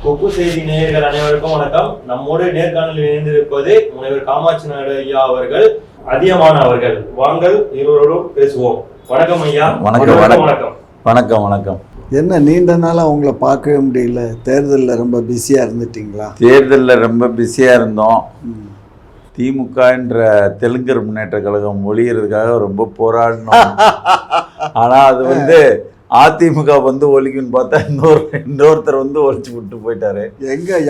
கொக்கு செய்தி நேயர்கள் அனைவருக்கும் வணக்கம். நம்மோடு நேர்காணலில் இணைந்திருப்பது முனைவர் காமாட்சி நாயுடு ஐயா அவர்கள், அதியமான் அவர்கள். வாங்கள் இருவரோடும் பேசுவோம். வணக்கம் ஐயா. வணக்கம். வணக்கம் வணக்கம் வணக்கம். என்ன நீண்ட நாளாக உங்களை பார்க்கவே முடியல? தேர்தலில் ரொம்ப பிஸியாக இருந்துட்டீங்களா? தேர்தலில் ரொம்ப பிஸியாக இருந்தோம். திமுகன்ற தெலுங்கர் முன்னேற்ற கழகம் ஒழிகிறதுக்காக ரொம்ப போராடினோம். ஆனால் அது அதிமுக ஒழிக்குன்னு பார்த்தா இன்னொருத்தர் ஒழிச்சு விட்டு போயிட்டாரு.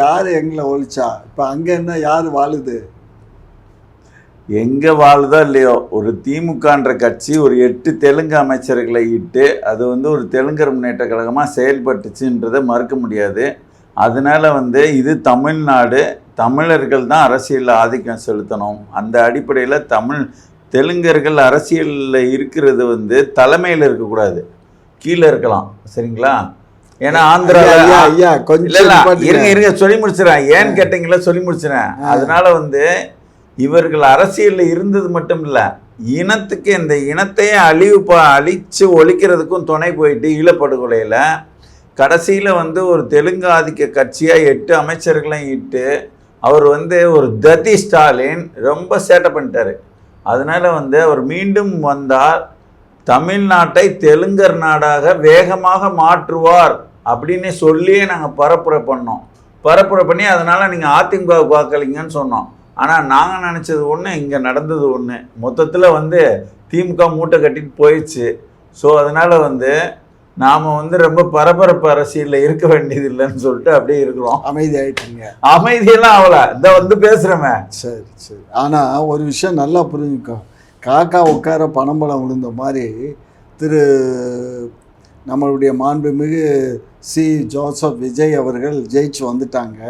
யார் எங்களை ஒழிச்சா? இப்போ அங்கே என்ன யார் வாழுது? எங்கே வாழுதோ இல்லையோ, ஒரு திமுகன்ற கட்சி ஒரு 8 தெலுங்கு அமைச்சர்களை இட்டு அது ஒரு தெலுங்கர் முன்னேற்ற கழகமாக செயல்பட்டுச்சுன்றதை மறுக்க முடியாது. அதனால் இது தமிழ்நாடு, தமிழர்கள் தான் அரசியலில் ஆதிக்கம் செலுத்தணும். அந்த அடிப்படையில் தெலுங்கர்கள் அரசியலில் இருக்கிறது கொஞ்சம் இருக்கக்கூடாது, கீழே இருக்கலாம். சரிங்களா? ஏன்னா ஆந்திரா இருங்க சொல்லி முடிச்சிடறேன். ஏன்னு கேட்டீங்களா? சொல்லி முடிச்சிடறேன். அதனால இவர்கள் அரசியலில் இருந்தது மட்டும் இல்லை, இனத்துக்கு இந்த இனத்தையே அழிச்சு ஒழிக்கிறதுக்கும் துணை போயிட்டு ஈழப்படுகொலையில் கடைசியில் ஒரு தெலுங்கு ஆதிக்க கட்சியாக 8 அமைச்சர்களையும் இட்டு அவர் ஒரு ததி ஸ்டாலின் ரொம்ப சேட்டை பண்ணிட்டார். அதனால் அவர் மீண்டும் வந்தால் தமிழ்நாட்டை தெலுங்கர் நாடாக வேகமாக மாற்றுவார் அப்படின்னு சொல்லியே நாங்கள் பரப்புரை பண்ணி அதனால் நீங்கள் அதிமுக வாக்களிங்கன்னு சொன்னோம். ஆனால் நாங்கள் நினச்சது ஒன்று, இங்கே நடந்தது ஒன்று. மொத்தத்தில் திமுக மூட்டை கட்டிட்டு போயிடுச்சு. ஸோ அதனால் நாம் ரொம்ப பரபரப்பு அரசியலில் இருக்க வேண்டியது இல்லைன்னு சொல்லிட்டு அப்படியே இருக்கிறோம். அமைதி ஆகிட்டீங்க? அமைதியெல்லாம் ஆகலை, இந்த பேசுகிறேமே. சரி. ஆனால் ஒரு விஷயம் நல்லா புரிஞ்சுக்கோ. காக்கா உட்கார பணம்பழம் விழுந்த மாதிரி நம்மளுடைய மாண்புமிகு சி. ஜோசப் விஜய் அவர்கள் ஜெயிச்சு வந்துட்டாங்க.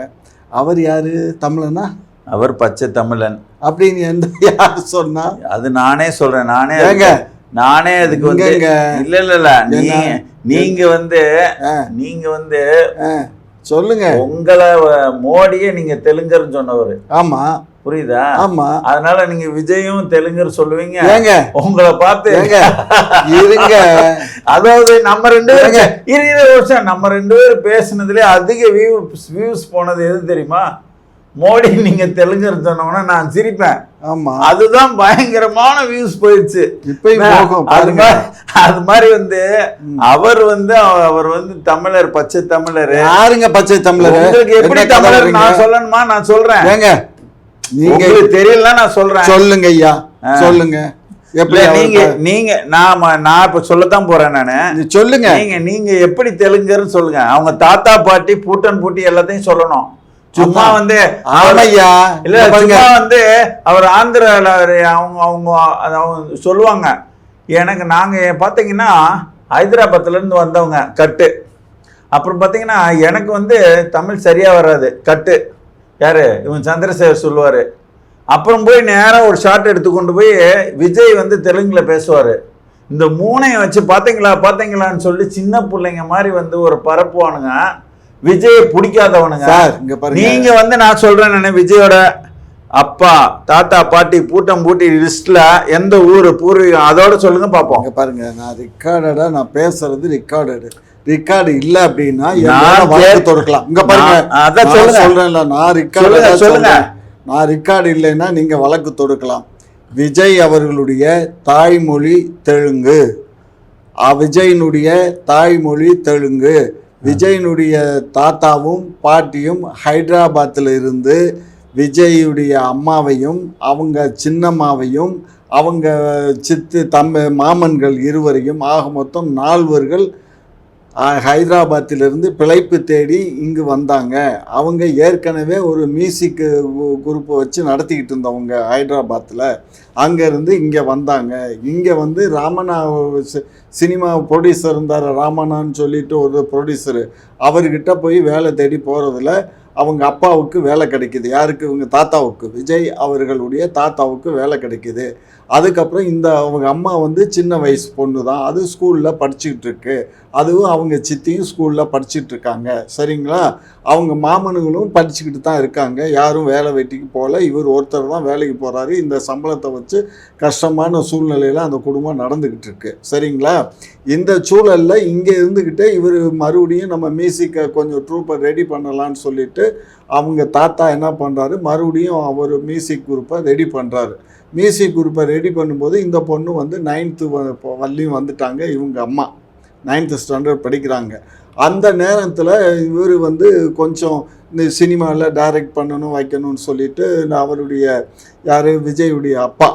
அவர் யார்? தமிழனா? அவர் பச்சை தமிழன் அப்படின்னு யார் சொன்னா? அது நானே சொல்றேன். நானே அதுக்கு இல்ல நீங்க சொல்லுங்க. உங்களை மோடியே நீங்க தெலுங்கர்னு சொன்னவர். ஆமா, புரியுதா? ஆமா. அதனால நீங்க விஜயும் தெலுங்கர் சொல்லுவீங்க. உங்களை பார்த்து இருங்க. அதாவது நம்ம 2 பேரும் 20 வருஷம் நம்ம 2 பேரும் பேசுனதுல அதிக வியூஸ் போனது எது தெரியுமா? மோடி நீங்க தெலுங்கர் சொன்னோம்னா நான் சிரிப்பேன். ஆமா, அதுதான் பயங்கரமான வியூஸ் போயிடுச்சு. அது மாதிரி அவர் அவர் தமிழர், பச்சை தமிழர். யாருங்க பச்சை தமிழர்? உங்களுக்கு எப்படி தமிழர் நான் சொல்லணுமா? நான் சொல்றேன். நீங்க தெரியல, நான் சொல்றேன். சொல்லுங்க ஐயா, சொல்லுங்க. நீங்க நான் இப்ப சொல்லத்தான் போறேன். நானு சொல்லுங்க. நீங்க எப்படி தெலுங்கர்னு சொல்லுங்க. அவங்க தாத்தா பாட்டி பூட்டன் பூட்டி எல்லாத்தையும் சொல்லணும். சும்மா ஆமையா இல்ல, சும்மா அவர் ஆந்திரால அவங்க சொல்லுவாங்க. நாங்க பாத்தீங்கன்னா ஹைதராபாத்ல இருந்து வந்தவங்க கட்டு. அப்புறம் பாத்தீங்கன்னா எனக்கு தமிழ் சரியா வராது, கட்டு. யாரு இவன்? சந்திரசேகர் சொல்லுவாரு. அப்புறம் போய் நேரம் ஒரு ஷார்ட் எடுத்து கொண்டு போய் விஜய் தெலுங்குல பேசுவாரு. இந்த 3ஐயும் வச்சு பாத்தீங்களான்னு சொல்லி சின்ன பிள்ளைங்க மாதிரி ஒரு பரப்புவானுங்க. விஜய் பிடிக்காதவனுங்க. நீங்க நான் சொல்றேன், விஜயோட அப்பா தாத்தா பாட்டி பூட்டம் பூட்டி லிஸ்ட்ல எந்த ஊரு பூர்வீகம் அதோட சொல்லுங்க பாப்போம். பாருங்க, நான் ரெக்கார்டடா நான் பேசுறது ரெக்கார்டு இல்ல அப்படின்னா தொடுக்கலாம். இங்க பாருங்க, அதான் சொல்றேன்ல, நான் ரெக்கார்டு இல்லைன்னா நீங்க வழக்கு தொடுக்கலாம். விஜய் அவர்களுடைய தாய்மொழி தெலுங்கு. விஜயினுடைய தாய்மொழி தெலுங்கு. விஜயினுடைய தாத்தாவும் பாட்டியும் ஹைதராபாத்தில் இருந்து விஜயுடைய அம்மாவையும் அவங்க சின்னம்மாவையும் அவங்க மாமன்கள் இருவரையும் ஆக மொத்தம் 4 ஹைதராபாத்திலிருந்து பிழைப்பு தேடி இங்கு வந்தாங்க. அவங்க ஏற்கனவே ஒரு மியூசிக் குரூப்பை வச்சு நடத்திக்கிட்டு இருந்தவங்க ஹைதராபாத்தில். அங்கேருந்து இங்கே வந்தாங்க. இங்கே ராமண்ணா சினிமா ப்ரொடியூசர் இருந்தார், ராமண்ணான்னு சொல்லிட்டு ஒரு ப்ரொடியூசரு. அவர்கிட்ட போய் வேலை தேடி போகிறதுல அவங்க அப்பாவுக்கு வேலை கிடைக்கிது. யாருக்கு? இவங்க தாத்தாவுக்கு, விஜய் அவர்களுடைய தாத்தாவுக்கு வேலை கிடைக்கிது. அதுக்கப்புறம் இந்த அவங்க அம்மா வந்து சின்ன வயசு பொண்ணு தான், அது ஸ்கூலில் படிச்சுக்கிட்டு இருக்கு, அதுவும் அவங்க சித்தியும் ஸ்கூலில் படிச்சுட்டு இருக்காங்க. சரிங்களா? அவங்க மாமனுங்களும் படிச்சுக்கிட்டு தான் இருக்காங்க, யாரும் வேலை வெட்டிக்கு போகல, இவர் ஒருத்தர் தான் வேலைக்கு போகிறாரு. இந்த சம்பளத்தை வச்சு கஷ்டமான சூழ்நிலையில் அந்த குடும்பம் நடந்துக்கிட்டு இருக்கு. சரிங்களா? இந்த சூழலில் இங்கே இருந்துக்கிட்டே இவர் மறுபடியும் நம்ம மியூசிக்கை கொஞ்சம் ட்ரூப்பை ரெடி பண்ணலான்னு சொல்லிட்டு அவங்க தாத்தா என்ன பண்ணுறாரு, மறுபடியும் அவர் மியூசிக் குரூப்பை ரெடி பண்ணுறாரு. மியூசிக் குரூப்பை ரெடி பண்ணும்போது இந்த பொண்ணு வந்து 9th வரலையும் வந்துட்டாங்க. இவங்க அம்மா 9th ஸ்டாண்டர்ட் படிக்கிறாங்க. அந்த நேரத்தில் இவர் வந்து கொஞ்சம் இந்த சினிமாவில் டைரக்ட் பண்ணணும் வைக்கணும்னு சொல்லிட்டு அவருடைய யார் விஜயுடைய அப்பா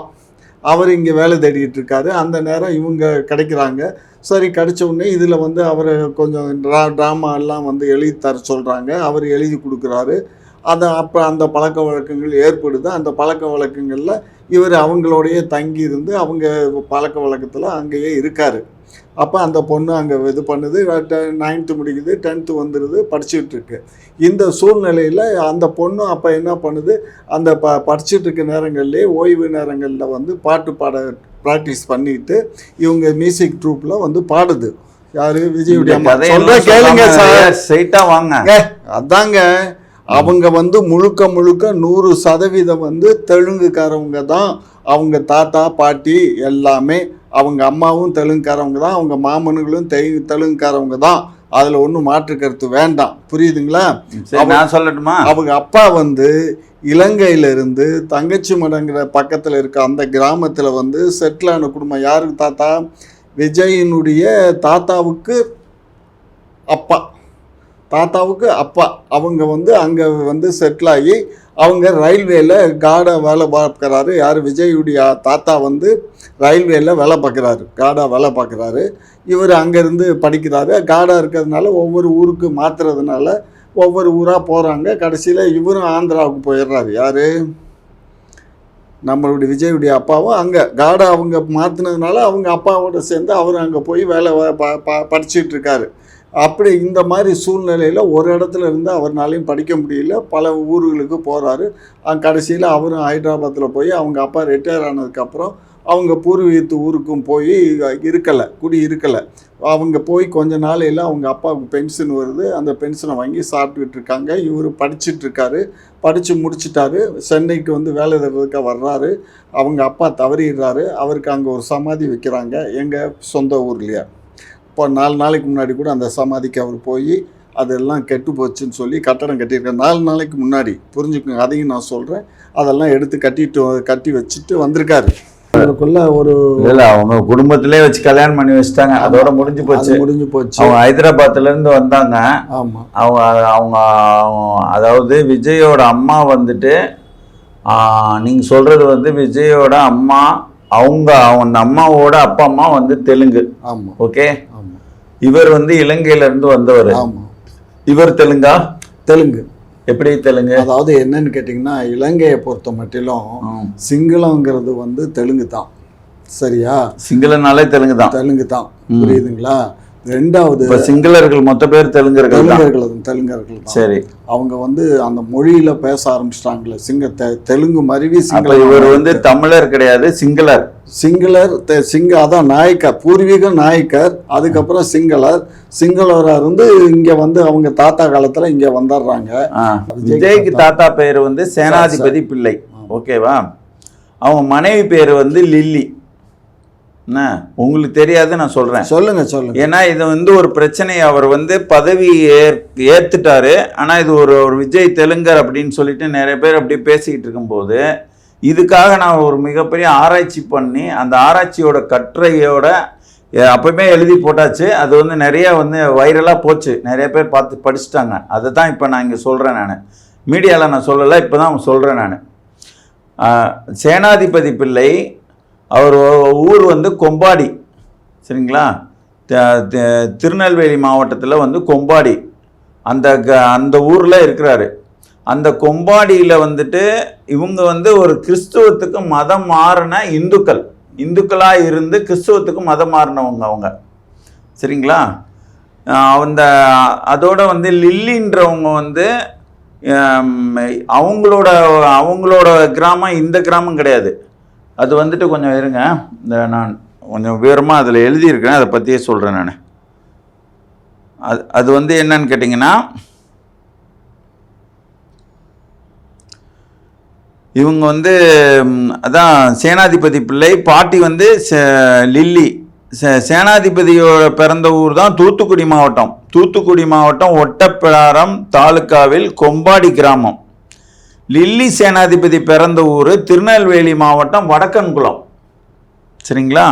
அவர் இங்கே வேலை தேடிட்டு இருக்காரு. அந்த நேரம் இவங்க கிடைக்கிறாங்க. சரி, கிடைச்ச உடனே இதில் வந்து அவரை கொஞ்சம் ட்ராமா எல்லாம் வந்து எழுதி தர சொல்கிறாங்க. அவர் எழுதி கொடுக்குறாரு. அப்போ அந்த பழக்க வழக்கங்கள் ஏற்படுது. அந்த பழக்க வழக்கங்களில் இவர் அவங்களோடையே தங்கி இருந்து அவங்க பழக்க வழக்கத்தில் அங்கேயே இருக்கார். அப்போ அந்த பொண்ணு அங்கே இது பண்ணுது, 9th முடிக்குது, 10th வந்துடுது, படிச்சுட்டு இருக்கு. இந்த சூழ்நிலையில் அந்த பொண்ணு அப்போ என்ன பண்ணுது, அந்த படிச்சுட்டு இருக்க நேரங்கள்லேயே ஓய்வு நேரங்களில் வந்து பாட்டு பாட ப்ராக்டிஸ் பண்ணிட்டு இவங்க மியூசிக் ட்ரூப்பில் வந்து பாடுது. யாரு? விஜயுடைய அம்மா. கேளுங்க சார், ஸ்ட்ரைட்டா வாங்க. அதாங்க, அவங்க வந்து முழுக்க 100% வந்து தெலுங்குக்காரவங்க தான். அவங்க தாத்தா பாட்டி எல்லாமே அவங்க அம்மாவும் தெலுங்குக்காரவங்க தான், அவங்க மாமனுங்களும் தெலுங்குக்காரவங்க தான். அதில் ஒன்றும் மாற்று கருத்து வேண்டாம். புரியுதுங்களா? நான் சொல்லட்டுமா? அவங்க அப்பா வந்து இலங்கையிலிருந்து தங்கச்சி மடங்கிற பக்கத்தில் இருக்க அந்த கிராமத்தில் வந்து செட்டிலான குடும்பம். யாருக்கு தாத்தா? விஜயினுடைய தாத்தாவுக்கு அப்பா. அவங்க வந்து அங்கே வந்து செட்டில் ஆகி அவங்க ரயில்வேல கார்டாக வேலை பார்க்குறாரு. யார்? விஜயுடைய தாத்தா வந்து ரயில்வேல வேலை பார்க்குறாரு, கார்டாக வேலை பார்க்குறாரு. இவர் அங்கேருந்து படிக்கிறாரு. கார்டாக இருக்கிறதுனால ஒவ்வொரு ஊருக்கு மாற்றுறதுனால ஒவ்வொரு ஊராக போகிறாங்க. கடைசியில் இவரும் ஆந்திராவுக்கு போயிடுறாரு. யார்? நம்மளுடைய விஜயுடைய அப்பாவும் அங்கே கார்டாக அவங்க மாற்றினதுனால அவங்க அப்பாவோட சேர்ந்து அவர் அங்கே போய் வேலை படிச்சுட்டு இருக்காரு. அப்படி இந்த மாதிரி சூழ்நிலையில் ஒரு இடத்துல இருந்து அவர்னாலையும் படிக்க முடியல, பல ஊர்களுக்கு போகிறாரு. கடைசியில் அவரும் ஹைதராபாத்தில் போய் அவங்க அப்பா ரிட்டையர் ஆனதுக்கப்புறம் அவங்க பூர்வீகத்து ஊருக்கும் போய் குடி இருக்கலை. அவங்க போய் கொஞ்ச நாளையில் அவங்க அப்பாவுக்கு பென்ஷன் வருது. அந்த பென்ஷனை வாங்கி சாப்பிட்டுக்கிட்டு இருக்காங்க. இவர் படிச்சுட்ருக்காரு. படித்து முடிச்சிட்டாரு. சென்னைக்கு வந்து வேலை தர்றதுக்காக வர்றாரு. அவங்க அப்பா தவறிடுறாரு. அவருக்கு அங்கே ஒரு சமாதி வைக்கிறாங்க, எங்கள் சொந்த ஊர்லையே. இப்போ 4 நாளைக்கு முன்னாடி கூட அந்த சமாதிக்கு அவர் போய் அதெல்லாம் கெட்டு போச்சுன்னு சொல்லி கட்டடம் கட்டியிருக்கேன். 4 நாளைக்கு முன்னாடி, புரிஞ்சுக்கோங்க, அதையும் நான் சொல்கிறேன். அதெல்லாம் எடுத்து கட்டி வச்சுட்டு வந்திருக்காரு. அவருக்குள்ள ஒரு அவங்க குடும்பத்திலே வச்சு கல்யாணம் பண்ணி வச்சுட்டாங்க. அதோட முடிஞ்சு போச்சு. அவங்க ஹைதராபாத்ல இருந்து வந்தாங்க. ஆமா, அவங்க அதாவது விஜயோட அம்மா வந்துட்டு நீங்க சொல்றது வந்து விஜயோட அம்மா, அவங்க அம்மாவோட அப்பா அம்மா வந்து தெலுங்கு. ஆமா, ஓகே. இவர் வந்து இலங்கையில இருந்து வந்தவர். ஆமா. இவர் தெலுங்கா? தெலுங்கு. எப்படி தெலுங்கு? அதாவது என்னன்னு கேட்டிங்கன்னா, இலங்கையை பொறுத்த மட்டிலும் சிங்களங்கிறது வந்து தெலுங்கு தான். சரியா? சிங்களனாலே தெலுங்கு தான். புரியுதுங்களா? ரெண்டாவது சிங்களர்கள் மொத்த பேர் தெலுங்கர்கள். சரி, அவங்க வந்து அந்த மொழியில பேச ஆரம்பிச்சிட்டாங்களே, தெலுங்கு மருவி. இவர் வந்து தமிழர் கிடையாது, சிங்களர். அதான் நாயக்கர், பூர்வீக நாயக்கர். அதுக்கப்புறம் சிங்களரா இருந்து இங்க வந்து அவங்க தாத்தா காலத்துல இங்க வந்துடுறாங்க. விஜய்க்கு தாத்தா பேர் வந்து சேனாதிபதி பிள்ளை. ஓகேவா? அவங்க மனைவி பேர் வந்து லில்லி. என்ன உங்களுக்கு தெரியாது, நான் சொல்றேன். சொல்லுங்க. ஏன்னா இது வந்து ஒரு பிரச்சனை. அவர் வந்து பதவி ஏத்துட்டாரு. ஆனா இது ஒரு விஜய் தெலுங்கர் அப்படின்னு சொல்லிட்டு நிறைய பேர் அப்படியே பேசிக்கிட்டு இருக்கும்போது, இதுக்காக நான் ஒரு மிகப்பெரிய ஆராய்ச்சி பண்ணி அந்த ஆராய்ச்சியோட கட்டுரையோட அப்பவுமே எழுதி போட்டாச்சு. அது வந்து நிறைய வந்து வைரலாக போச்சு, நிறைய பேர் பார்த்து படிச்சுட்டாங்க. அதை தான் இப்போ நான் இங்கே சொல்கிறேன். நான் மீடியாவில் நான் சொல்லலை, இப்போ தான் சொல்கிறேன். நான் சேனாதிபதி பிள்ளை, அவர் ஊர் வந்து கொம்பாடி. சரிங்களா? திருநெல்வேலி மாவட்டத்தில் வந்து கொம்பாடி, அந்த ஊரில் இருக்கிறாரு. அந்த கொம்பாடியில் வந்துட்டு இவங்க வந்து ஒரு கிறிஸ்துவத்துக்கு மதம் மாறின இந்துக்களாக இருந்து கிறிஸ்துவத்துக்கு மதம் மாறினவங்க அவங்க. சரிங்களா? அதோட வந்து லில்லின்றவங்க வந்து அவங்களோட கிராமம் இந்த கிராமம் கிடையாது. அது வந்துட்டு கொஞ்சம் இருங்க, இந்த நான் கொஞ்சம் விவரமாக அதில் எழுதியிருக்கேன், அதை பற்றியே சொல்கிறேன் நான். அது வந்து என்னன்னு கேட்டிங்கன்னா, இவங்க வந்து அதான் சேனாதிபதி பிள்ளை, பாட்டி வந்து லில்லி. சேனாதிபதியோட பிறந்த ஊர் தான் தூத்துக்குடி மாவட்டம். தூத்துக்குடி மாவட்டம் ஒட்டப்பிடாரம் தாலுக்காவில் கொம்பாடி கிராமம். லில்லி சேனாதிபதி பிறந்த ஊர் திருநெல்வேலி மாவட்டம் வடக்கன்குளம். சரிங்களா?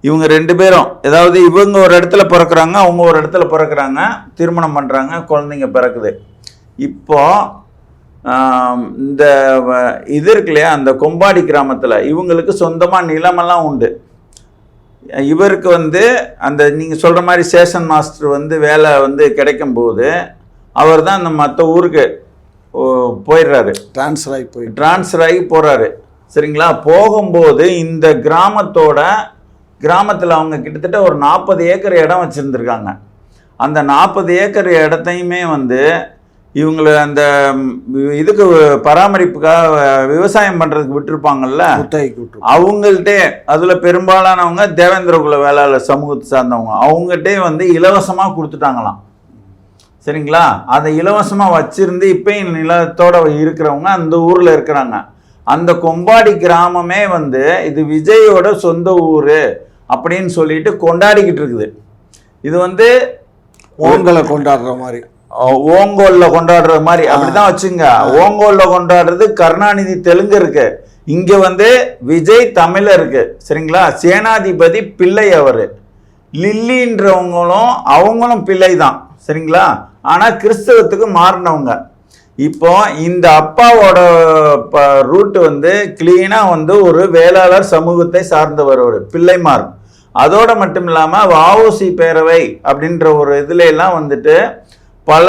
இவங்க 2 பேரும், அதாவது இவங்க ஒரு இடத்துல பிறக்கிறாங்க, அவங்க ஒரு இடத்துல பிறக்கிறாங்க, திருமணம் பண்ணுறாங்க, குழந்தைங்க பிறக்குது. இப்போ இந்த இது இருக்கு இல்லையா, அந்த கொம்பாடி கிராமத்தில் இவங்களுக்கு சொந்தமாக நிலமெல்லாம் உண்டு. இவருக்கு வந்து அந்த நீங்கள் சொல்கிற மாதிரி ஸ்டேஷன் மாஸ்டர் வந்து வேலை வந்து கிடைக்கும் போது அவர் தான் அந்த மற்ற ஊருக்கு போயிடுறாரு, ட்ரான்ஸ்ஃபர் ஆகி போகிறாரு. சரிங்களா? போகும்போது இந்த கிராமத்தில் அவங்க கிட்டத்தட்ட ஒரு 40 ஏக்கர் இடம் வச்சுருந்துருக்காங்க. அந்த 40 ஏக்கர் இடத்தையுமே வந்து இவங்களை அந்த இதுக்கு பராமரிப்புக்காக விவசாயம் பண்ணுறதுக்கு விட்டுருப்பாங்கல்ல, அவங்கள்ட்டே, அதில் பெரும்பாலானவங்க தேவேந்திரகுல வேளாளர் சமூகத்தை சார்ந்தவங்க, அவங்ககிட்டே வந்து இலவசமாக கொடுத்துட்டாங்களாம். சரிங்களா? அதை இலவசமாக வச்சுருந்து இப்போயும் நிலத்தோடு இருக்கிறவங்க அந்த ஊரில் இருக்கிறாங்க. அந்த கொம்பாடி கிராமமே வந்து இது விஜயோட சொந்த ஊர் அப்படின்னு சொல்லிட்டு கொண்டாடிக்கிட்டு இருக்குது. இது வந்து ஓங்கலை கொண்டாடுற மாதிரி, ஓங்கோல்ல கொண்டாடுற மாதிரி அப்படிதான் வச்சுங்க. ஓங்கோல்ல கொண்டாடுறது கருணாநிதி தெலுங்கு இருக்கு, இங்க வந்து விஜய் தமிழ இருக்கு. சரிங்களா? சேனாதிபதி பிள்ளை அவரு, லில்லின்றவங்களும் அவங்களும் பிள்ளை தான். சரிங்களா? ஆனா கிறிஸ்தவத்துக்கு மாறினவங்க. இப்போ இந்த அப்பாவோட ரூட் வந்து கிளீனா வந்து ஒரு வேளாளர் சமூகத்தை சார்ந்தவர், ஒரு பிள்ளைமார். அதோட மட்டும் இல்லாம வஉசி பேரவை அப்படின்ற ஒரு இதுல எல்லாம் வந்துட்டு பல,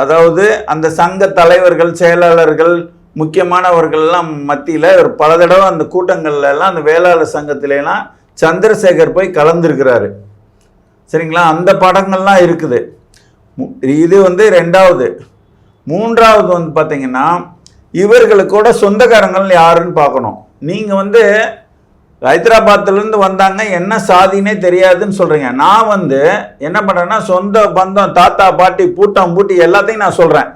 அதாவது அந்த சங்க தலைவர்கள், செயலாளர்கள், முக்கியமானவர்கள்லாம் மத்தியில் ஒரு பல தடவை அந்த கூட்டங்கள்ல எல்லாம் அந்த வேளாளர் சங்கத்திலாம் சந்திரசேகர் போய் கலந்துருக்கிறாரு. சரிங்களா? அந்த படங்கள்லாம் இருக்குது. இது வந்து 2வது. 3வது வந்து பார்த்தீங்கன்னா, இவர்களுக்கூட சொந்தக்காரங்கள் யாருன்னு பார்க்கணும். நீங்கள் வந்து ஹைதராபாத்லேருந்து வந்தாங்க, என்ன சாதினே தெரியாதுன்னு சொல்கிறீங்க. நான் வந்து என்ன பண்ணுறேன்னா, சொந்த பந்தம், தாத்தா பாட்டி, பூட்டம் பூட்டி எல்லாத்தையும் நான் சொல்கிறேன்.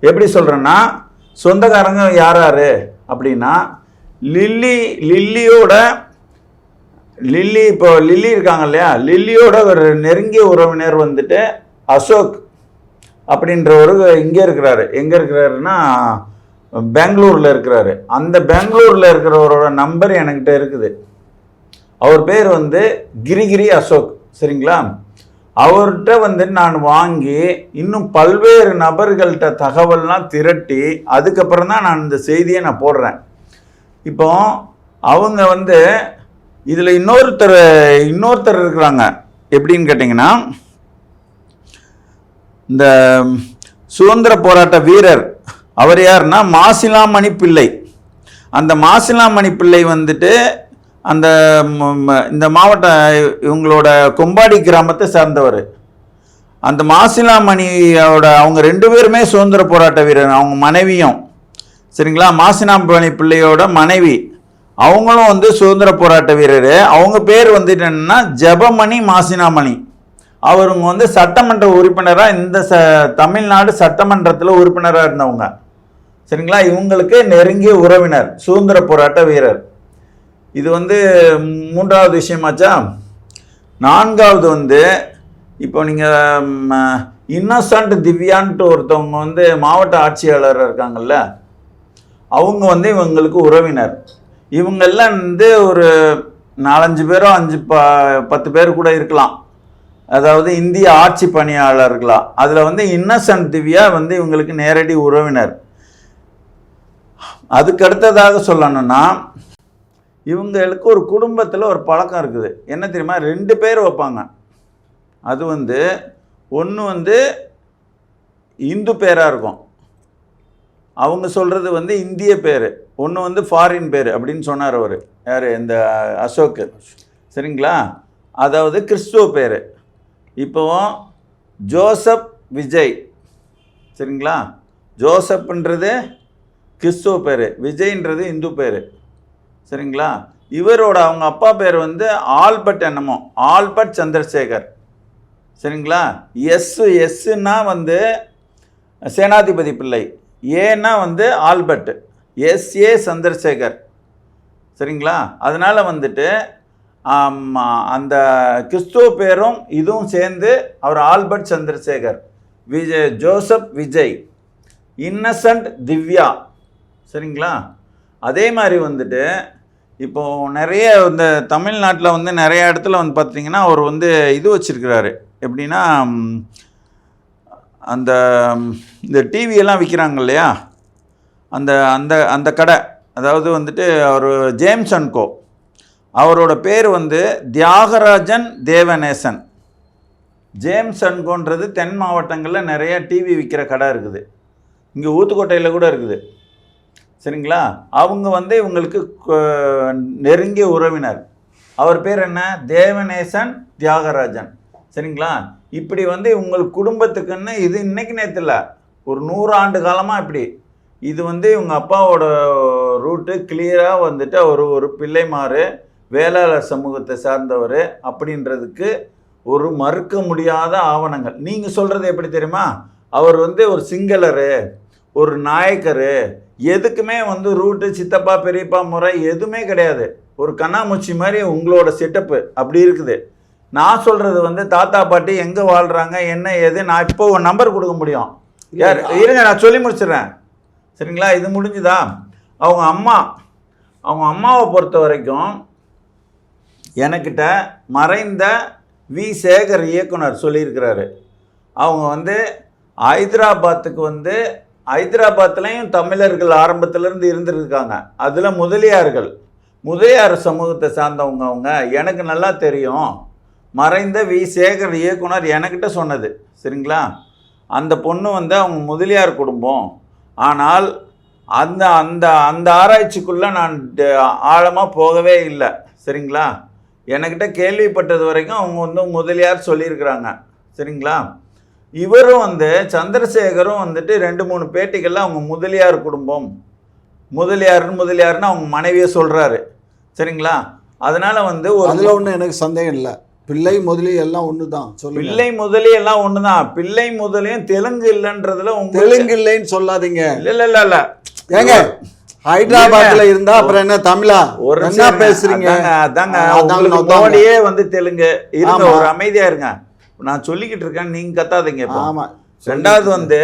எப்படி சொல்கிறேன்னா, சொந்தக்காரங்க யார் யார் அப்படின்னா, லில்லி இப்போ லில்லி இருக்காங்க இல்லையா, லில்லியோட ஒரு நெருங்கிய உறவினர் வந்துட்டு அசோக் அப்படின்றவர் இங்கே இருக்கிறாரு. எங்கே இருக்கிறாருன்னா பெங்களூரில் இருக்கிறாரு. அந்த பெங்களூரில் இருக்கிறவரோட நம்பர் என்கிட்ட இருக்குது. அவர் பேர் வந்து கிரிகிரி அசோக். சரிங்களா? அவர்கிட்ட வந்து நான் வாங்கி இன்னும் பல்வேறு நபர்கள்ட்ட தகவல்லாம் திரட்டி அதுக்கப்புறம் தான் நான் இந்த செய்தியை நான் போடுறேன். இப்போ அவங்க வந்து இதில் இன்னொருத்தர் இருக்கிறாங்க. எப்படின்னு கேட்டிங்கன்னா, இந்த சுதந்திர போராட்ட வீரர், அவர் யாருன்னா மாசிலாமணி பிள்ளை. அந்த மாசிலாமணி பிள்ளை வந்துட்டு அந்த இந்த மாவட்ட இவங்களோட கொம்பாடி கிராமத்தை சார்ந்தவர். அந்த மாசிலாமணியோட அவங்க 2 பேருமே சுதந்திர போராட்ட வீரர், அவங்க மனைவியும். சரிங்களா? மாசிலாமணி பிள்ளையோட மனைவி அவங்களும் வந்து சுதந்திர போராட்ட வீரர். அவங்க பேர் வந்துட்டு என்னன்னா ஜெபமணி மாசிலாமணி. அவருங்க வந்து சட்டமன்ற உறுப்பினராக இந்த தமிழ்நாடு சட்டமன்றத்தில் உறுப்பினராக இருந்தவங்க. சரிங்களா? இவங்களுக்கு நெருங்கிய உறவினர், சுதந்திர போராட்ட வீரர். இது வந்து 3வது விஷயமாச்சா. 4வது வந்து இப்போ நீங்கள் இன்னசென்ட் திவ்யான்ட்டு ஒருத்தவங்க வந்து மாவட்ட ஆட்சியாளர் இருக்காங்கல்ல, அவங்க வந்து இவங்களுக்கு உறவினர். இவங்கெல்லாம் வந்து ஒரு 4-5 பேரோ 5-10 பேர் கூட இருக்கலாம். அதாவது இந்திய ஆட்சி பணியாளர்களா. அதில் வந்து இன்னசென்ட் திவ்யா வந்து இவங்களுக்கு நேரடி உறவினர். அதுக்கு அடுத்ததாக சொல்லணும்னா, இவங்களுக்கு ஒரு குடும்பத்தில் ஒரு பழக்கம் இருக்குது. என்ன தெரியுமா? 2 பேர் வைப்பாங்க. அது வந்து ஒன்று வந்து இந்து பேராக இருக்கும், அவங்க சொல்கிறது வந்து இந்திய பேர். ஒன்று வந்து ஃபாரின் பேர் அப்படின்னு சொன்னார் அவர். யார்? இந்த அசோக்கு. சரிங்களா? அதாவது கிறிஸ்துவ பேர். இப்போ ஜோசப் விஜய். சரிங்களா? ஜோசப்ன்றது கிறிஸ்துவ பேர், விஜய்ன்றது இந்து பேர். சரிங்களா? இவரோட அவங்க அப்பா பேர் வந்து ஆல்பர்ட் என்னமோ, ஆல்பர்ட் சந்திரசேகர். சரிங்களா? எஸ்ஸுன்னா வந்து சேனாதிபதி பிள்ளை, ஏன்னா வந்து ஆல்பர்ட், எஸ்ஏ சந்திரசேகர். சரிங்களா? அதனால் வந்துட்டு அந்த கிறிஸ்துவ பேரும் இதுவும் சேர்ந்து அவர் Albert Chandrasekar, Vijay Joseph Vijay, Innocent Divya. சரிங்களா? அதே மாதிரி வந்துட்டு இப்போது நிறைய இந்த தமிழ்நாட்டில் வந்து நிறைய இடத்துல வந்து பார்த்திங்கன்னா அவர் வந்து இது வச்சுருக்கிறாரு. எப்படின்னா அந்த இந்த டிவியெல்லாம் விற்கிறாங்க இல்லையா, அந்த அந்த அந்த கடை, அதாவது வந்துட்டு அவர் ஜேம்ஸ் அண்ட் கோ, அவரோட பேர் வந்து தியாகராஜன் தேவநேசன். ஜேம்ஸ் அண்ட் கோன்றது தென் மாவட்டங்களில் நிறைய டிவி விற்கிற கடை இருக்குது, இங்கே ஊத்துக்கோட்டையில் கூட இருக்குது. சரிங்களா? அவங்க வந்து இவங்களுக்கு நெருங்கிய உறவினர். அவர் பேர் என்ன? தேவநேசன் தியாகராஜன். சரிங்களா? இப்படி வந்து உங்கள் குடும்பத்துக்குன்னு இது இன்னைக்கு நேற்று இல்லை, ஒரு 100 ஆண்டு காலமாக இப்படி இது வந்து இவங்க அப்பாவோட ரூட்டு கிளியராக வந்துட்டு அவர் ஒரு பிள்ளைமாறு வேளாளர் சமூகத்தை சார்ந்தவர் அப்படின்றதுக்கு ஒரு மறுக்க முடியாத ஆவணங்கள். நீங்கள் சொல்கிறது எப்படி தெரியுமா? அவர் வந்து ஒரு சிங்களரு, ஒரு நாயக்கர், எதுக்குமே வந்து ரூட்டு சித்தப்பா பெரியப்பா முறை எதுவுமே கிடையாது. ஒரு கண்ணாமூச்சி மாதிரி உங்களோட செட்டப்பு அப்படி இருக்குது. நான் சொல்கிறது வந்து தாத்தா பாட்டி எங்கே வாழ்கிறாங்க என்ன ஏது நான் இப்போ ஒரு நம்பர் கொடுக்க முடியும். யார் இருங்க, நான் சொல்லி முடிச்சிடுறேன். சரிங்களா? இது முடிஞ்சுதா? அவங்க அம்மாவை பொறுத்த வரைக்கும் எனக்கிட்ட மறைந்த வி சேகர் இயக்குனர் சொல்லியிருக்கிறாரு. அவங்க வந்து ஹைதராபாத்துக்கு வந்து ஹைதராபாத்லேயும் தமிழர்கள் ஆரம்பத்திலேருந்து இருந்துருக்காங்க. அதில் முதலியார் சமூகத்தை சார்ந்தவங்க. அவங்க எனக்கு நல்லா தெரியும். மறைந்த வி சேகர் இயக்குனர் எனக்கிட்ட சொன்னது. சரிங்களா? அந்த பொண்ணு வந்து அவங்க முதலியார் குடும்பம். ஆனால் அந்த அந்த அந்த ஆராய்ச்சிக்குள்ளே நான் ஆழமாக போகவே இல்லை. சரிங்களா? என்கிட்ட கேள்விப்பட்டது வரைக்கும் அவங்க வந்து முதலியார் சொல்லியிருக்கிறாங்க. சரிங்களா? இவரும் வந்து சந்திரசேகரும் வந்துட்டு 2-3 பேட்டிகளில் அவங்க முதலியார் குடும்பம், முதலியார்னு அவங்க மனைவியை சொல்கிறாரு. சரிங்களா? அதனால் வந்து அதில் ஒன்றும் எனக்கு சந்தேகம் இல்லை. பிள்ளை முதலி எல்லாம் ஒன்று தான். பிள்ளை முதலி எல்லாம் ஒன்று தான். பிள்ளை முதலியும் தெலுங்கு இல்லைன்றதுல தெலுங்கு இல்லைன்னு சொல்லாதீங்க. இல்லை ஏங்க, ஹைதராபாத்ல இருந்தா அப்புறம் என்ன தமிழா என்ன பேசுறீங்க? அதாங்க மோடியே வந்து தெலுங்கு. இருங்க, ஒரு அமைதியா இருங்க, நான் சொல்லிக்கிட்டு இருக்கேன், நீங்க கத்தாதீங்க. ஆமா. ரெண்டாவது வந்து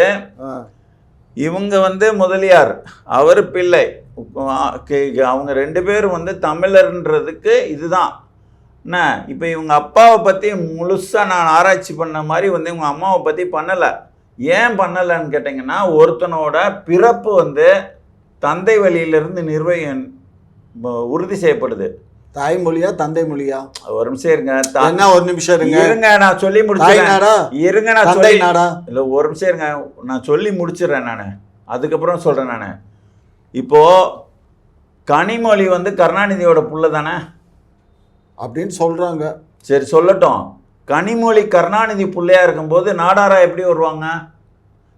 இவங்க வந்து முதலியார், அவர் பிள்ளை. அவங்க 2 பேரும் வந்து தமிழர்ன்றதுக்கு இதுதான் என்ன. இப்போ இவங்க அப்பாவை பற்றி முழுசாக நான் ஆராய்ச்சி பண்ண மாதிரி வந்து இவங்க அம்மாவை பற்றி பண்ணலை. ஏன் பண்ணலைன்னு கேட்டிங்கன்னா, ஒருத்தனோட பிறப்பு வந்து தந்தை வழியிலிருந்து உறுதி செய்யப்படுது. தாய்மொழியா தந்தை மொழியா? ஒரு நிமிஷம் இருங்க, ஒரு நிமிஷம் இருங்க, நான் சொல்லி முடிச்சிடுறேன். இருங்க, நான் சொல்லி இல்லை, ஒரு நிமிஷம் இருங்க, நான் சொல்லி முடிச்சிடுறேன். நான் அதுக்கப்புறம் சொல்கிறேன். நான் இப்போது கனிமொழி வந்து கருணாநிதியோட புள்ள தானே அப்படின்னு சொல்கிறாங்க. சரி, சொல்லட்டும். கனிமொழி கருணாநிதி பிள்ளையா இருக்கும்போது நாடாரா எப்படி வருவாங்க?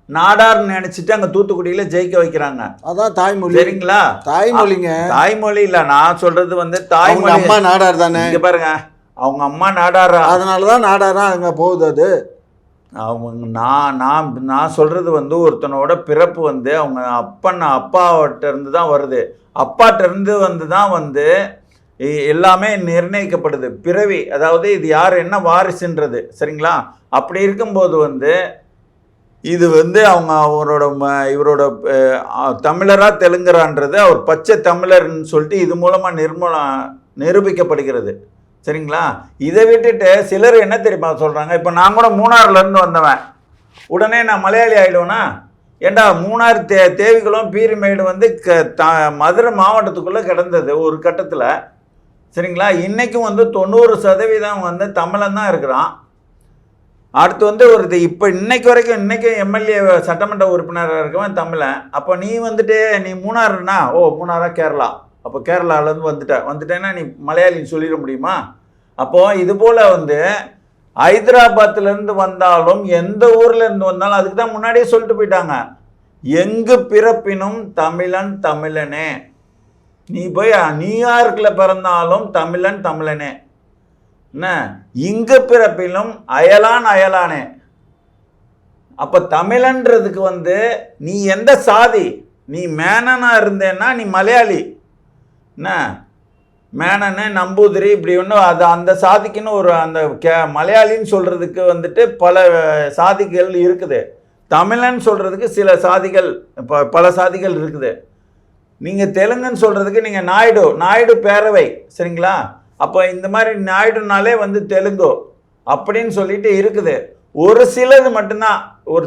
நாடார்னு நினைச்சிட்டு அங்கே தூத்துக்குடியில் ஜெயிக்க வைக்கிறாங்க. அதான் தாய்மொழி. சரிங்களா? தாய்மொழிங்க. தாய்மொழி இல்லை, நான் சொல்றது வந்து தாய்மொழி. அம்மா நாடார் தானே. இங்கே பாருங்க, அவங்க அம்மா நாடாரா, அதனால தான் நாடாரா அங்கே போகுது. அது அவங்க நான் சொல்றது வந்து ஒருத்தனோட பிறப்பு வந்து அவங்க அப்பாவிட்ட இருந்து தான் வருது. அப்பாட்ட இருந்து வந்து தான் வந்து எல்லாமே நிர்ணயிக்கப்படுது. பிறவி, அதாவது இது யார் என்ன வாரிசுன்றது. சரிங்களா? அப்படி இருக்கும்போது வந்து இது வந்து இவரோட தமிழரா தெலுங்கரான்றது அவர் பச்சை தமிழர்னு சொல்லிட்டு இது மூலமாக நிரூபிக்கப்படுகிறது. சரிங்களா? இதை விட்டுட்டு சிலர் என்ன தெரியுமா சொல்கிறாங்க, இப்போ நான் கூட மூணாறுலேருந்து வந்தவன், உடனே நான் மலையாளி ஆகிடுவேனா? ஏண்டா, மூணாறு தேவிக்குளம் பீரிமேடு வந்து மதுரை மாவட்டத்துக்குள்ளே கிடந்தது ஒரு கட்டத்தில். சரிங்களா? இன்றைக்கும் வந்து 90% வந்து தமிழன் தான் இருக்கிறான். அடுத்து வந்து இப்போ இன்னைக்கும் எம்எல்ஏ சட்டமன்ற உறுப்பினராக இருக்கவன் தமிழன். அப்போ நீ வந்துட்டு நீ மூணாறுனா, ஓ மூணாறா கேரளா, அப்போ கேரளாவிலேருந்து வந்துட்டேன்னா நீ மலையாளின்னு சொல்லிட முடியுமா? அப்போது இது போல் வந்து ஹைதராபாத்லேருந்து வந்தாலும் எந்த ஊர்லேருந்து வந்தாலும் அதுக்கு தான் முன்னாடியே சொல்லிட்டு போயிட்டாங்க, எங்கு பிறப்பினும் தமிழன் தமிழனே. நீ போய் நியூயார்க்ல பிறந்தாலும் தமிழன் தமிழனே, என்ன இங்கு பிறப்பிலும் அயலான் அயலானே. அப்ப தமிழன்றதுக்கு வந்து நீ எந்த சாதி, நீ மேனனா இருந்தேன்னா நீ மலையாளி, என்ன மேனனு நம்பூதிரி இப்படி ஒன்றும் அது அந்த சாதிக்குன்னு ஒரு அந்த மலையாளின்னு சொல்றதுக்கு வந்துட்டு பல சாதிகள் இருக்குது. தமிழன் சொல்றதுக்கு சில சாதிகள் பல சாதிகள் இருக்குது. நீங்க தெலுங்குன்னு சொல்றதுக்கு நீங்க நாயுடு பேரவை, சரிங்களா? அப்போ இந்த மாதிரி நாயுடுனாலே வந்து தெலுங்கு அப்படின்னு சொல்லிட்டு இருக்குது. ஒரு சிலது மட்டும்தான் ஒரு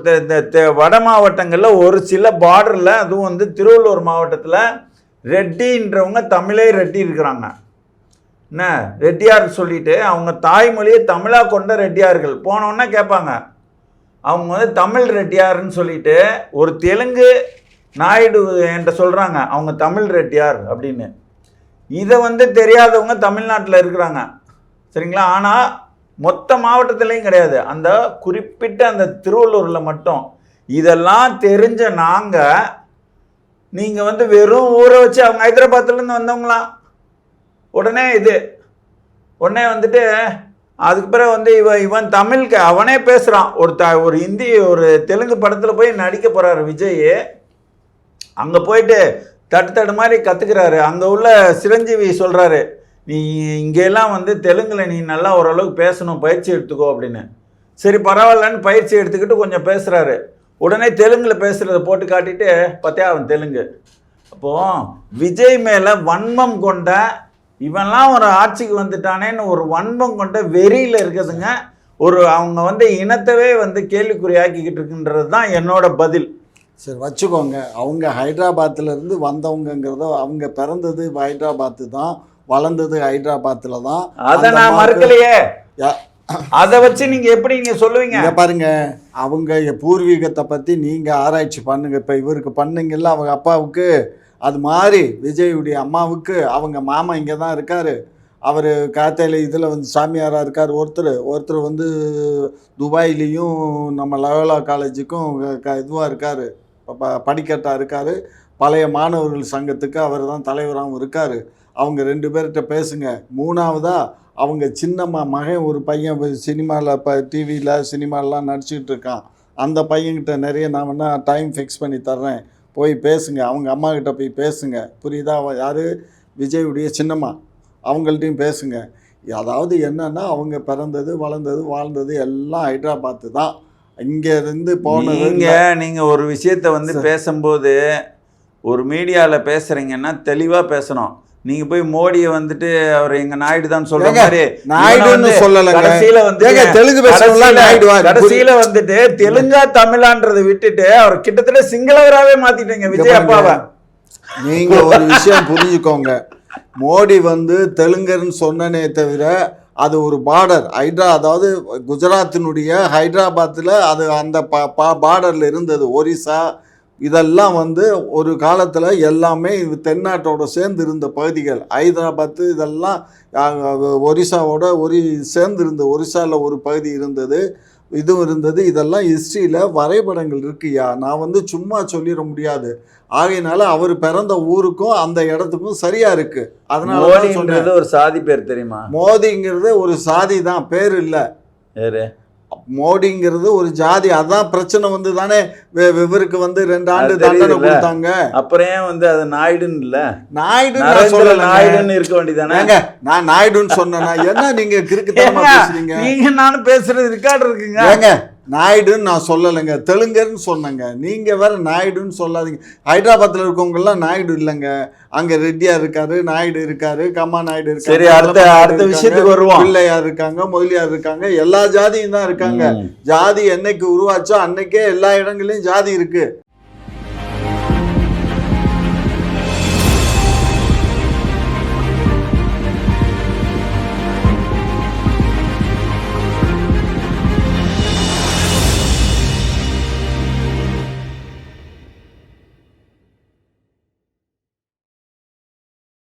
வட மாவட்டங்களில் ஒரு சில பார்டரில், அதுவும் வந்து திருவள்ளூர் மாவட்டத்தில் ரெட்டின்றவங்க தமிழே ரெட்டி இருக்கிறாங்க. என்ன ரெட்டியார் சொல்லிட்டு அவங்க தாய்மொழியை தமிழாக கொண்ட ரெட்டியார்கள் போனோன்னா கேட்பாங்க, அவங்க வந்து தமிழ் ரெட்டியார்னு சொல்லிட்டு ஒரு தெலுங்கு நாயுடு என்கிட்ட சொல்கிறாங்க அவங்க தமிழ் ரெட்டியார் அப்படின்னு. இதை வந்து தெரியாதவங்க தமிழ்நாட்டில் இருக்கிறாங்க, சரிங்களா? ஆனால் மொத்த மாவட்டத்துலேயும் கிடையாது, அந்த குறிப்பிட்ட அந்த திருவள்ளூரில் மட்டும். இதெல்லாம் தெரிஞ்ச நாங்கள் நீங்கள் வந்து வெறும் ஊரை வச்சு அவங்க ஹைதராபாத்லேருந்து வந்தவங்களாம் உடனே வந்துட்டு அதுக்கு பிறகு வந்து இவன் தமிழுக்கு அவனே பேசுகிறான். ஒரு ஹிந்தி ஒரு தெலுங்கு படத்தில் போய் நடிக்க போகிறாரு விஜய். அங்கே போயிட்டு தட்டு மாதிரி கற்றுக்கிறாரு. அங்கே உள்ள சிரஞ்சீவி சொல்கிறாரு, நீ இங்கெல்லாம் வந்து தெலுங்கில் நீ நல்லா ஓரளவுக்கு பேசணும், பயிற்சி எடுத்துக்கோ அப்படின்னு. சரி பரவாயில்லன்னு பயிற்சி எடுத்துக்கிட்டு கொஞ்சம் பேசுகிறாரு. உடனே தெலுங்கில் பேசுகிறத போட்டு காட்டிட்டு பார்த்தியா அவன் தெலுங்கு. அப்போது விஜய் மேலே வன்மம் கொண்ட இவன்லாம் ஒரு ஆட்சிக்கு வந்துட்டானேன்னு ஒரு வன்மம் கொண்ட வெறியில் இருக்குதுங்க. அவங்க வந்து இனத்தவே வந்து கேள்விக்குறியாக்கிக்கிட்டு இருக்குன்றது தான் என்னோட பதில். சரி வச்சுக்கோங்க, அவங்க ஹைதராபாத்திலேருந்து வந்தவங்கிறத அவங்க பிறந்தது ஹைதராபாத்து தான், வளர்ந்தது ஹைதராபாத்தில் தான். அதை நான் மறுக்கலையே. அதை வச்சு நீங்கள் எப்படி நீங்கள் சொல்லுவீங்க? பாருங்க, அவங்க பூர்வீகத்தை பற்றி நீங்கள் ஆராய்ச்சி பண்ணுங்க. இப்போ இவருக்கு பண்ணீங்கல்ல அவங்க அப்பாவுக்கு, அது மாதிரி விஜயுடைய அம்மாவுக்கு அவங்க மாமா இங்கே தான் இருக்கார். அவர் காத்தையில் இதில் வந்து சாமியாராக இருக்கார். ஒருத்தர் வந்து துபாயிலையும் நம்ம லயோலா காலேஜுக்கும் இதுவாக இருக்கார், படிக்கட்டாக இருக்கார். பழைய மாணவர்கள் சங்கத்துக்கு அவர் தான் தலைவராகவும் இருக்கார். அவங்க 2 பேர்கிட்ட பேசுங்க. மூணாவதாக அவங்க சின்னம்மா மகன் ஒரு பையன் சினிமாவில் டிவியில் சினிமாலெலாம் நடிச்சிக்கிட்டு இருக்கான். அந்த பையன்கிட்ட நிறைய நான் வேணா டைம் ஃபிக்ஸ் பண்ணி தர்றேன், போய் பேசுங்க. அவங்க அம்மாக்கிட்ட போய் பேசுங்க, புரியுதா? யார்? விஜயுடைய சின்னம்மா. அவங்கள்ட்டையும் பேசுங்க. அதாவது என்னன்னா அவங்க பிறந்தது வளர்ந்தது வாழ்ந்தது எல்லாம் ஹைதராபாத்து தான். இங்கேருந்து போனது. நீங்கள் ஒரு விஷயத்தை வந்து பேசும்போது ஒரு மீடியாவில் பேசுகிறீங்கன்னா தெளிவாக பேசணும். நீங்க போய் மோடியை வந்துட்டு அவர் எங்க நாயுடு தான் சொல்ற மாதிரி நாயுடுன்னு சொல்லலங்க. கடைசியில வந்து தெலுங்கு பேசுறவங்க நாயுடு, கடைசியில வந்துட்டு தெலுங்கா தமிழான்றதை விட்டுட்டு அவர் கிட்டத்தட்ட சிங்களவராகவே மாத்திட்டீங்க விஜய் அப்பாவை. நீங்க ஒரு விஷயம் புரிஞ்சுக்கோங்க, மோடி வந்து தெலுங்கர்னு சொன்னனே தவிர அது ஒரு பார்டர் அதாவது குஜராத்தினுடைய ஹைதராபாத்தில் அது அந்த பார்டரில் இருந்தது. ஒரிசா இதெல்லாம் வந்து ஒரு காலத்தில் எல்லாமே தென்னாட்டோட சேர்ந்து இருந்த பகுதிகள். ஹைதராபாத்து இதெல்லாம் ஒரிசாவோட சேர்ந்து இருந்த ஒரிசாவில் ஒரு பகுதி இருந்தது, இதுவும் இருந்தது. இதெல்லாம் ஹிஸ்ட்ரியில் வரைபடங்கள் இருக்குயா, நான் வந்து சும்மா சொல்லிட முடியாது. ஆகையினால அவர் பிறந்த ஊருக்கும் அந்த இடத்துக்கும் சரியா இருக்கு. அதனால ஒரு சாதி பேர் தெரியுமா? மோடிங்கிறது ஒரு சாதி தான், பேர் இல்லை. மோடிங்கிறது ஒரு ஜாதி. அதான் பிரச்சனை வந்து தானே இவருக்கு வந்து 2 ஆண்டு தண்டனை கொடுத்தாங்க. அப்புறம் வந்து அது நாயுடுன்னு இல்ல, நாயுடு நான் சொல்லல, நாயுடுன்னு இருக்க வேண்டியதானே. நான் நாயுடுன்னு சொன்னேன்னா என்ன நீங்க கிறுக்குத்தனமா பேசுறீங்க? நீங்க நானும் பேசுறது ரெக்கார்டு இருக்குங்க. ஏங்க நாயுடுன்னு நான் சொல்லலைங்க, தெலுங்கர்னு சொன்னேங்க. நீங்க வேற நாயுடுன்னு சொல்லாதீங்க. ஹைதராபாத்தில் இருக்கவங்கெல்லாம் நாயுடு இல்லைங்க, அங்க ரெட்டியார் இருக்காரு, நாயுடு இருக்காரு, கம்மா நாயுடு இருக்காரு. சரி, அடுத்த விஷயத்துக்கு வருவோம். பிள்ளையார் இருக்காங்க, முதலியார் இருக்காங்க, எல்லா ஜாதியும் தான் இருக்காங்க. ஜாதி என்னைக்கு உருவாச்சோ அன்னைக்கே எல்லா இடங்களையும் ஜாதி இருக்கு.